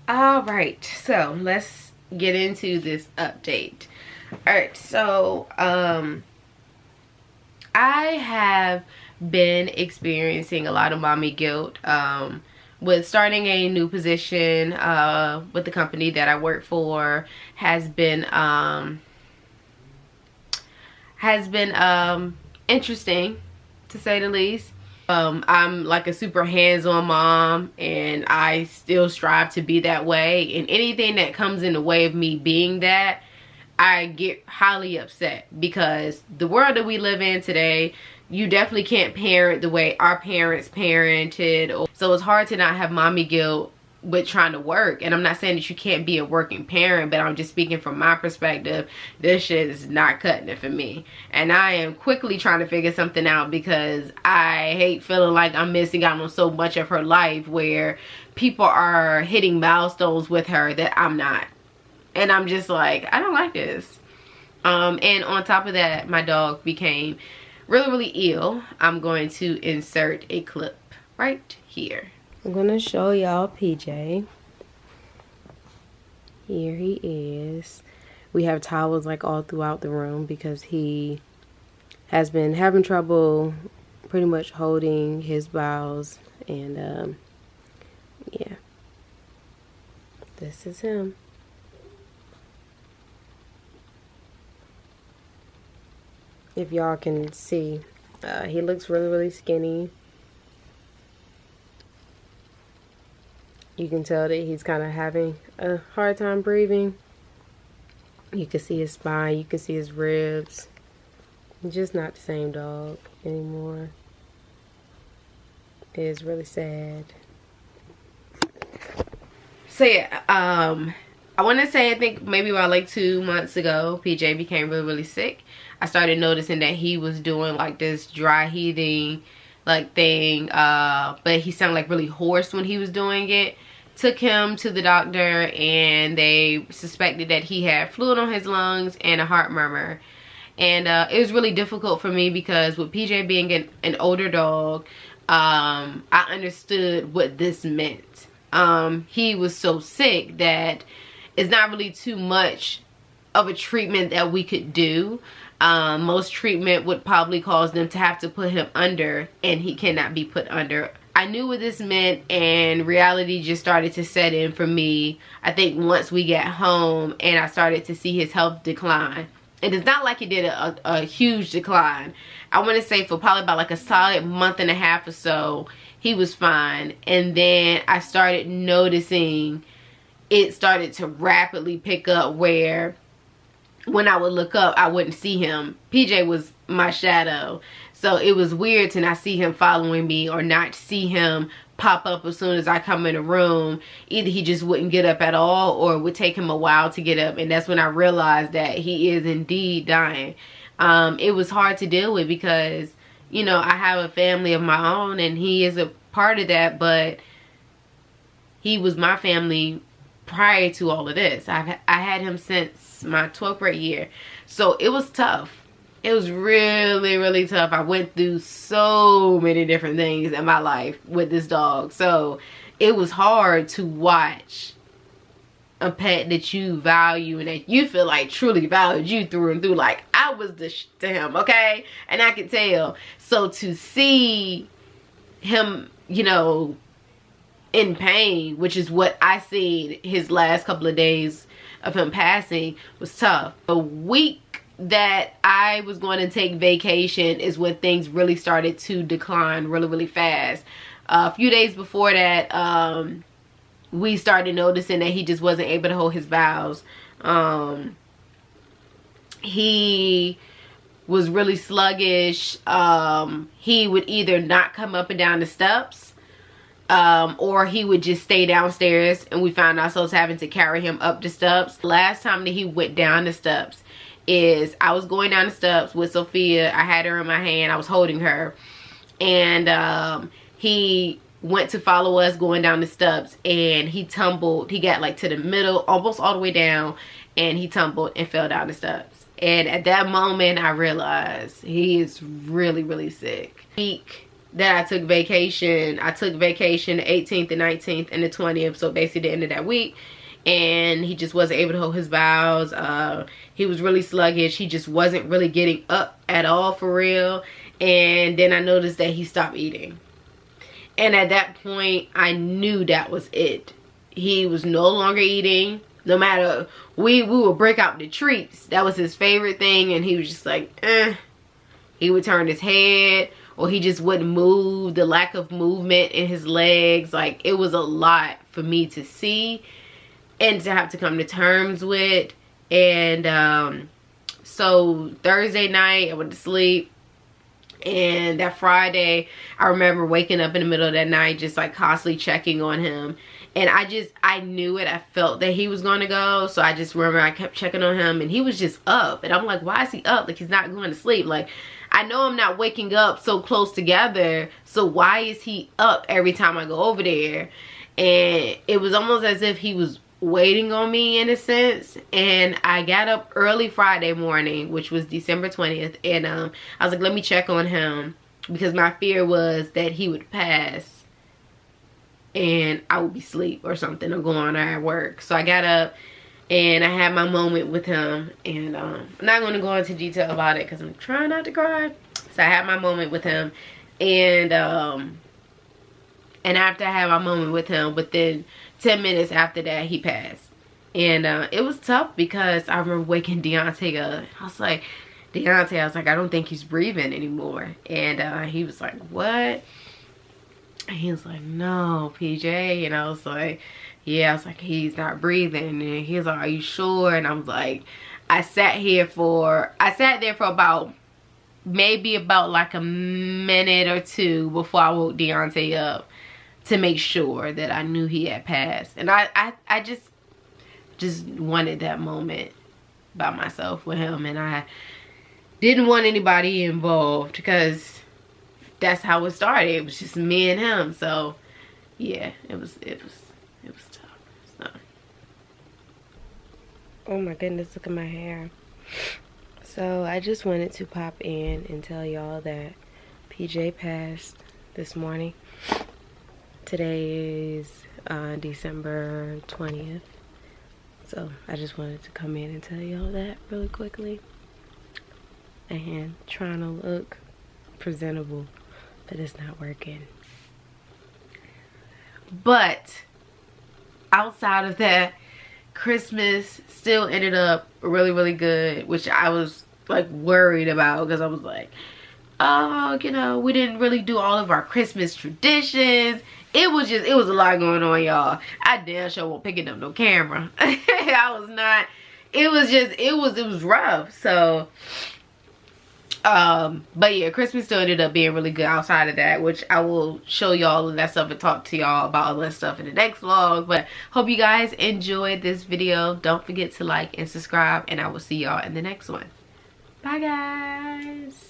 All right, so let's get into this update. All right, so I have been experiencing a lot of mommy guilt with starting a new position with the company that I work for. Has been interesting, to say the least. I'm like a super hands-on mom, and I still strive to be that way, and anything that comes in the way of me being that, I get highly upset, because the world that we live in today, you definitely can't parent the way our parents parented. So it's hard to not have mommy guilt with trying to work. And I'm not saying that you can't be a working parent, but I'm just speaking from my perspective. This shit is not cutting it for me, and I am quickly trying to figure something out, because I hate feeling like I'm missing out on so much of her life, where people are hitting milestones with her that I'm not, and I'm just like, I don't like this. And on top of that, my dog became really ill. I'm going to insert a clip right here. I'm gonna show y'all PJ. Here he is. We have towels like all throughout the room, because he has been having trouble pretty much holding his bowels. And yeah, this is him. If y'all can see, he looks really skinny. You can tell that he's kind of having a hard time breathing. You can see his spine, you can see his ribs. He's just not the same dog anymore. It is really sad. So yeah, I want to say, I think maybe about like 2 months ago, PJ became really sick. I started noticing that he was doing like this dry heaving like thing, but he sounded like really hoarse when he was doing it. Took him to the doctor, and they suspected that he had fluid on his lungs and a heart murmur. And it was really difficult for me, because with PJ being an older dog, I understood what this meant. He was so sick that it's not really too much of a treatment that we could do. Most treatment would probably cause them to have to put him under, and he cannot be put under. I knew what this meant, and reality just started to set in for me, I think, once we got home and I started to see his health decline. And it's not like he did a huge decline. I want to say for probably about like a solid month and a half or so, he was fine. And then I started noticing it started to rapidly pick up, where when I would look up, I wouldn't see him. PJ was my shadow. So it was weird to not see him following me, or not see him pop up as soon as I come in the room. Either he just wouldn't get up at all, or it would take him a while to get up. And that's when I realized that he is indeed dying. It was hard to deal with, because, you know, I have a family of my own, and he is a part of that, but he was my family prior to all of this. I had him since my 12th grade year. So it was tough. It was really tough. I went through so many different things in my life with this dog. So it was hard to watch a pet that you value and that you feel like truly valued you through and through. Like, I was the to him, okay? And I could tell. So to see him, you know, in pain, which is what I seen his last couple of days of him passing, was tough. A week that I was going to take vacation is when things really started to decline really fast. A few days before that, we started noticing that he just wasn't able to hold his bowels. He was really sluggish. He would either not come up and down the steps, or he would just stay downstairs, and we found ourselves having to carry him up the steps. Last time that he went down the steps is I was going down the steps with Sophia. I had her in my hand. I was holding her, and he went to follow us going down the steps, and he tumbled. He got like to the middle, almost all the way down, and he tumbled and fell down the steps. And at that moment, I realized he is really sick. that I took vacation. I took vacation the 18th, the 19th, and the 20th. So basically the end of that week. And he just wasn't able to hold his bowels. He was really sluggish. He just wasn't really getting up at all for real. And then I noticed that he stopped eating. And at that point, I knew that was it. He was no longer eating. No matter, we would break out the treats. That was his favorite thing. And he was just like, eh. He would turn his head, or he just wouldn't move. The lack of movement in his legs, like, it was a lot for me to see and to have to come to terms with. And so Thursday night I went to sleep, and that Friday I remember waking up in the middle of that night just like constantly checking on him. And I knew it. I felt that he was going to go. So I just remember I kept checking on him, and he was just up. And I'm like, why is he up? Like, he's not going to sleep. Like, I know I'm not waking up so close together. So why is he up every time I go over there? And it was almost as if he was waiting on me in a sense. And I got up early Friday morning, which was December 20th. And I was like, let me check on him. Because my fear was that he would pass and I would be asleep or something, or going at work. So I got up and I had my moment with him. And I'm not going to go into detail about it because I'm trying not to cry. So I had my moment with him. And after I had my moment with him, within 10 minutes after that, he passed. And it was tough because I remember waking Deontay up. I was like, Deontay, I was like, I don't think he's breathing anymore. And he was like, what? And he was like, no, PJ. And I was like, yeah. I was like, he's not breathing. And he was like, are you sure? And I was like, I sat there for about like a minute or two before I woke Deontay up to make sure that I knew he had passed. And I just wanted that moment by myself with him. And I didn't want anybody involved because that's how it started. It was just me and him. So yeah, it was tough. So. Oh my goodness, look at my hair. So I just wanted to pop in and tell y'all that PJ passed this morning. Today is December 20th. So I just wanted to come in and tell y'all that really quickly. And trying to look presentable, but it's not working. But outside of that, Christmas still ended up really, really good, which I was like worried about because I was like, oh, you know, we didn't really do all of our Christmas traditions. It was a lot going on, y'all. I damn sure won't picking up no camera. I was not. It was rough. So but yeah, Christmas still ended up being really good outside of that, which I will show y'all that stuff and talk to y'all about all that stuff in the next vlog. But hope you guys enjoyed this video. Don't forget to like and subscribe, and I will see y'all in the next one. Bye guys.